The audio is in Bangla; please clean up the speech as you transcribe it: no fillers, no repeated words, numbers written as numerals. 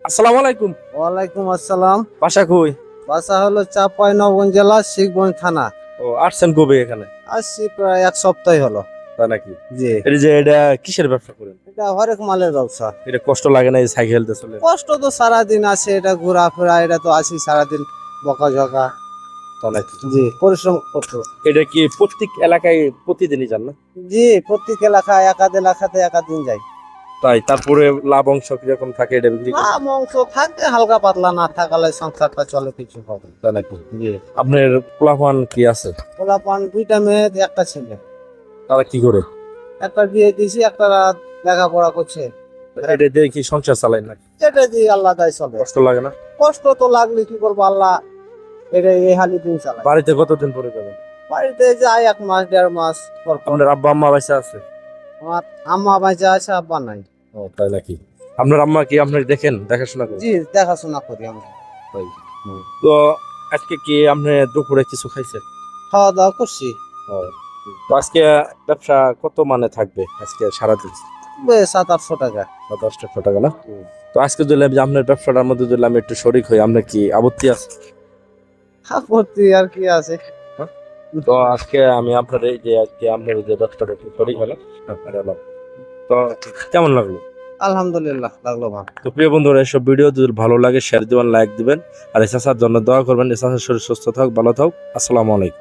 আসসালামু আলাইকুম। ওয়ালাইকুম আসসালাম। বাসা কই? বাসা হলো চাঁপাইনবাবগঞ্জ জেলা শিখগঞ্জ থানা। ও আসছেন কবে এখানে? আসছি প্রায় এক সপ্তাহ হলো। তাই নাকি? জি, এই যে এটা কিসের ব্যবসা করেন? এটা হরেক মালের ব্যবসা। এটা কষ্ট লাগে না এই সাইকেল দিয়ে চলে? কষ্ট তো সারাদিন আছে, এটা ঘোরাফেরা, এটা তো আছি সারাদিন বকাঝকা। তাই নাকি? জি, পরিশ্রম করতো। এটা কি প্রত্যেক এলাকায় প্রতিদিনই যান না? জি, প্রত্যেক এলাকায় এলাকাতে একাদিন যাই। তাই তারপরে লাভ অংশ কিরকম থাকে এটা বিক্রি না, করেন? মাংস থাকে হালকা পাতলা, না থাকালে সংসারটা চলে কিছু হবে না। তাই নাকি? জি, আপনার পোলাপান কি আছে? পোলাপান দুইটা মেয়ে একটা ছেলে। তারা কি করে? একটা বিয়ে দিয়েছি, একটা লেখাপড়া করছে। এটা দিয়ে কি সংসার চালায় নাকি? এটা দিয়ে আল্লাহ দায় চলে। কষ্ট লাগে না? কষ্ট তো লাগলে কি করবো, আল্লাহ এটা এই হালি দিন চালায়। বাড়িতে কতদিন পরে যাবেন? বাড়িতে যাই 1 মাস 1.5 মাস পর পর। আপনার আব্বা আম্মা বাইসা আছে? আমার আম্মা বাঁচা আছে, আব্বা নাই। ও তাই নাকি? আপনার আম্মা কি আপনার দেখেন দেখাশোনা করেন? জি, দেখাশোনা করি আমরা। তাই। তো আজকে কি আপনি দুপুরে কিছু খাইছেন? খাওয়া দাওয়া করছি। ও, তো আজকে ব্যবসা কত মানে থাকবে আজকে সারাদিন? 700-800 টাকা। 700 টাকা না? তো আজকে যদি আমি আপনার ব্যবসাটার মধ্যে যদি আমি একটু শরিক হই, আপনার কি আপত্তি আছে? আপত্তি আর কি আছে। তো আজকে আমি আপনার এই যে আজকে আপনার এই যে ব্যবসাটা একটু শরিক হলাম, হলাম। তো কেমন লাগলো? আলহামদুলিল্লাহ, লাগলো ভালো। তো প্রিয় বন্ধুরা, এসব ভিডিও যদি ভালো লাগে শেয়ার দিবেন, লাইক দিবেন, আর এসাসার জন্য দোয়া করবেন। এসাসার শরীর সুস্থ থাক, ভালো থাক। আসসালামু আলাইকুম।